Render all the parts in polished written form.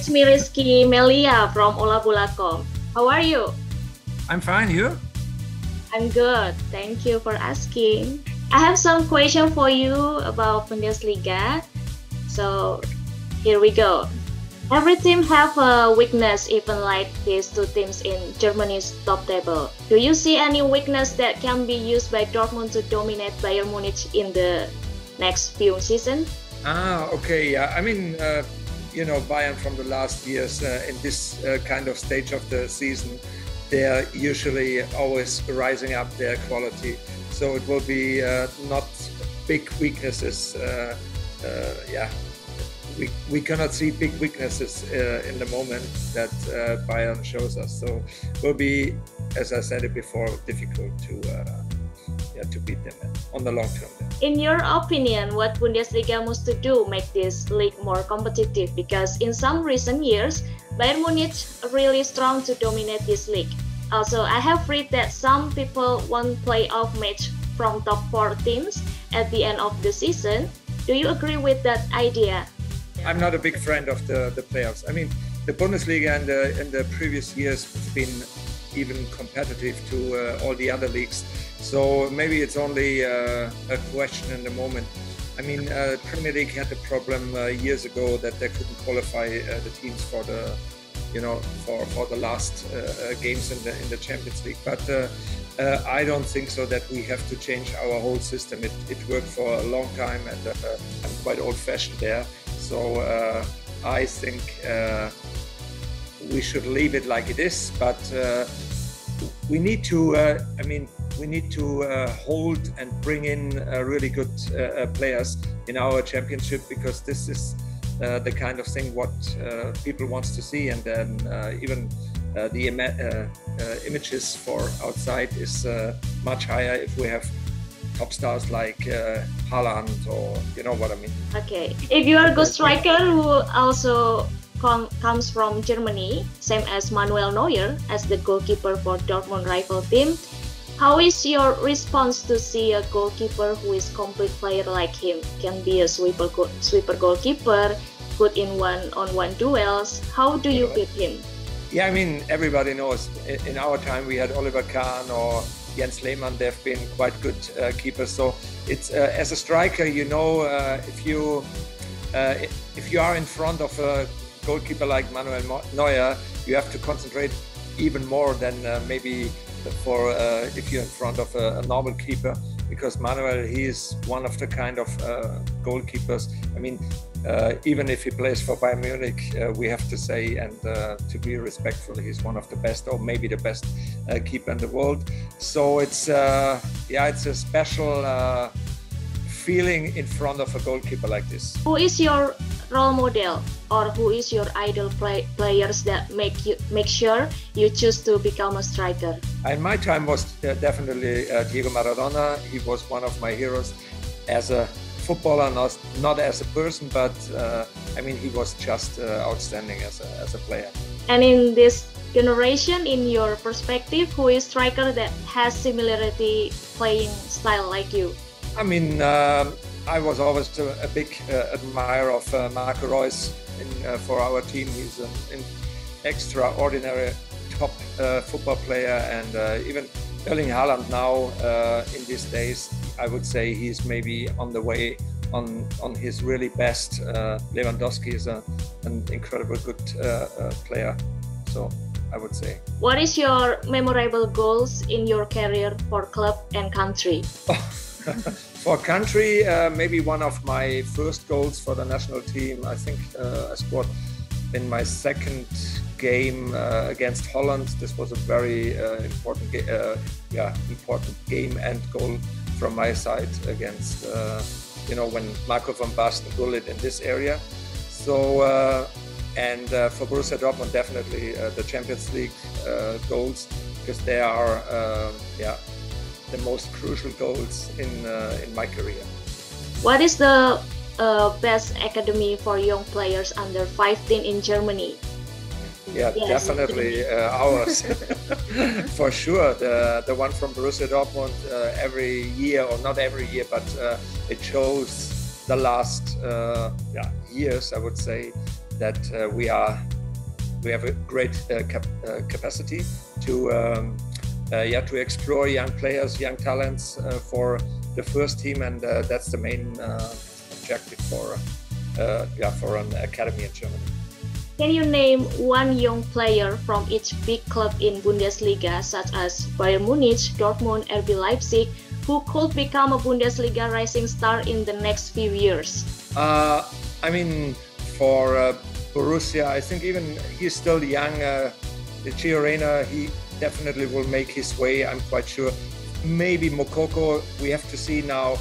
it's me Rizky Melia from Olahbola.com. How are you? I'm fine, you? I'm good, thank you for asking. I have some question for you about Bundesliga. So here we go. Every team have a weakness, even like these two teams in Germany's top table. Do you see any weakness that can be used by Dortmund to dominate Bayern Munich in the next few seasons? Okay, yeah. I mean, Bayern from the last years in this kind of stage of the season, they're usually always rising up their quality. So it will be not big weaknesses. We cannot see big weaknesses in the moment that Bayern shows us. So it will be, as I said it before, difficult to beat them on the long term. In your opinion, what Bundesliga must to do make this league more competitive? Because in some recent years, Bayern Munich really strong to dominate this league. Also, I have read that some people want playoff match from top 4 teams at the end of the season. Do you agree with that idea? I'm not a big friend of the playoffs. I mean, the Bundesliga in the previous years have been even competitive to all the other leagues. So maybe it's only a question in the moment. I mean, Premier League had the problem years ago that they couldn't qualify the teams for the, for the last games in the Champions League. But I don't think so that we have to change our whole system. It worked for a long time, and I'm quite old-fashioned there. So I think we should leave it like it is. But we need to. We need to hold and bring in really good players in our championship, because this is the kind of thing what people want to see, and then even the images for outside is much higher if we have top stars like Haaland, or you know what I mean. Okay, if you are a good striker who also comes from Germany, same as Manuel Neuer as the goalkeeper for Dortmund rival team, how is your response to see a goalkeeper who is complete player like him? Can be a sweeper goalkeeper, good in one-on-one duels. How do you beat him? Yeah, I mean, everybody knows. In our time, we had Oliver Kahn or Jens Lehmann. They've been quite good keepers. So it's as a striker, if you are in front of a goalkeeper like Manuel Neuer, you have to concentrate even more than maybe for if you're in front of a normal keeper, because Manuel, he is one of the kind of goalkeepers. I mean, even if he plays for Bayern Munich, we have to say, and to be respectful, he's one of the best, or maybe the best keeper in the world. So it's it's a special feeling in front of a goalkeeper like this. Who is your role model, or who is your idol players that make sure you choose to become a striker? In my time was definitely Diego Maradona. He was one of my heroes as a footballer, not as a person, but I mean, he was just outstanding as a player. And in this generation, in your perspective, who is striker that has similarity playing style like you? I mean, I was always a big admirer of Marco Reus for our team. He's an extraordinary top football player, and even Erling Haaland now in these days, I would say he's maybe on the way on his really best. Lewandowski is an incredible good player, so I would say. What is your memorable goals in your career for club and country? For country, maybe one of my first goals for the national team. I think I scored in my second game against Holland. This was a very important game and goal from my side against when Marco van Basten goaled in this area. So for Borussia Dortmund, definitely the Champions League goals, because they are the most crucial goals in my career. What is the best academy for young players under 15 in Germany? Yeah, yes, definitely ours. For sure, the one from Borussia Dortmund every year, or not every year, but it shows the last years, I would say, that we are we have a great capacity to to explore young players, young talents for the first team, and that's the main objective for an academy in Germany. Can you name one young player from each big club in Bundesliga, such as Bayern Munich, Dortmund, RB Leipzig, who could become a Bundesliga rising star in the next few years? I mean, for Borussia, I think even he's still young. Gio Reyna, he definitely will make his way, I'm quite sure. Maybe Mokoko, we have to see now.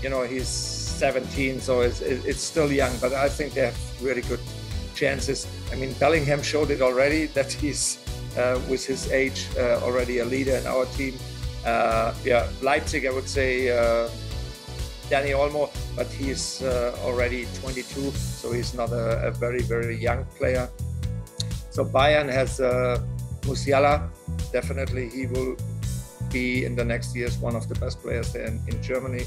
You know, he's 17, so it's still young, but I think they have really good chances. I mean, Bellingham showed it already that he's, with his age, already a leader in our team. Leipzig, I would say Danny Olmo, but he's already 22, so he's not a very, very young player. So Bayern has Musiala. Definitely he will be in the next years one of the best players there in Germany.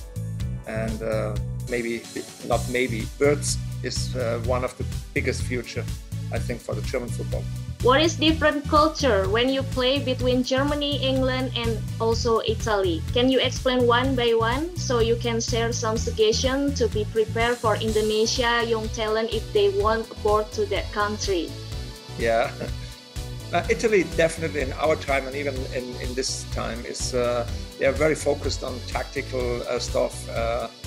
And Wirtz is one of the biggest future, I think, for the German football. What is different culture when you play between Germany, England, and also Italy? Can you explain one by one so you can share some suggestions to be prepared for Indonesia young talent if they want aboard to that country? Yeah, Italy definitely in our time and even in this time is they are very focused on tactical stuff.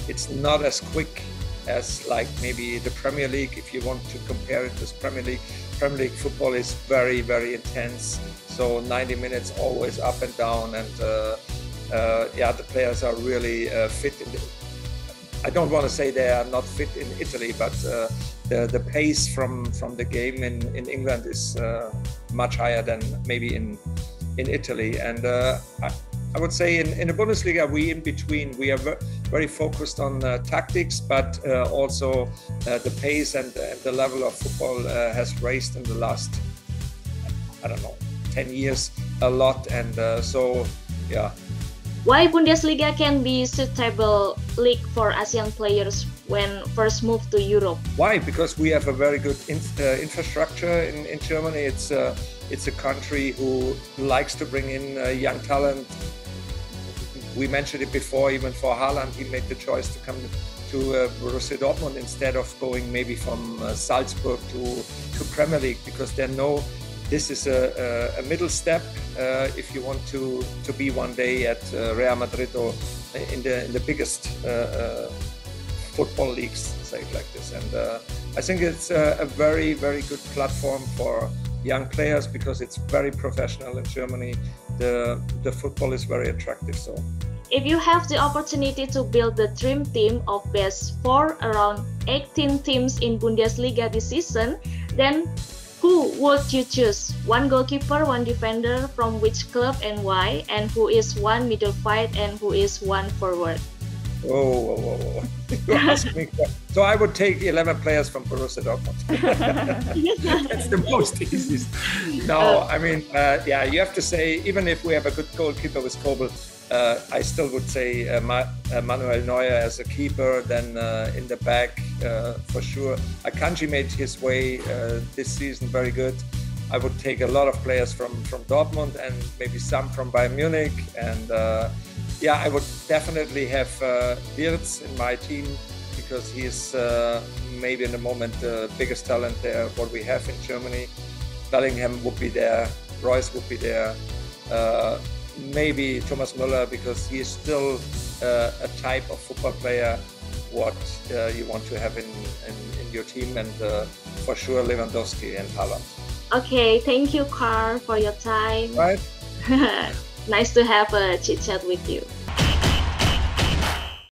It's not as quick as like maybe the Premier League, if you want to compare it with Premier League. Premier League football is very, very intense. So 90 minutes always up and down, and the players are really fit. I don't want to say they are not fit in Italy, but the pace from the game in England is much higher than maybe in Italy. And I would say in the Bundesliga, we in between. We are very focused on tactics, but also the pace and the level of football has raised in the last, 10 years a lot. And Why Bundesliga can be suitable league for Asian players when first move to Europe? Why? Because we have a very good infrastructure in Germany. It's a country who likes to bring in young talent. We mentioned it before, even for Haaland, he made the choice to come to Borussia Dortmund instead of going maybe from Salzburg to Premier League, because they know this is a middle step if you want to be one day at Real Madrid or in the biggest football leagues, say it like this. And I think it's a very, very good platform for young players because it's very professional in Germany. The football is very attractive. So, if you have the opportunity to build the dream team of best 4 around 18 teams in Bundesliga this season, then who would you choose? One goalkeeper, one defender, from which club and why? And who is one midfield and who is one forward? Oh. You ask me. So I would take 11 players from Borussia Dortmund. That's the most easiest. No, I mean, you have to say, even if we have a good goalkeeper with Kobel, I still would say Manuel Neuer as a keeper. Then in the back, for sure, Akanji made his way this season very good. I would take a lot of players from Dortmund and maybe some from Bayern Munich. And I would definitely have Wirtz in my team because he is maybe in the moment the biggest talent there, what we have in Germany. Bellingham would be there, Royce would be there. Maybe Thomas Müller, because he is still a type of football player what you want to have in your team, and for sure Lewandowski and Haaland. Okay, thank you, Carl, for your time. Right. Nice to have a chit chat with you.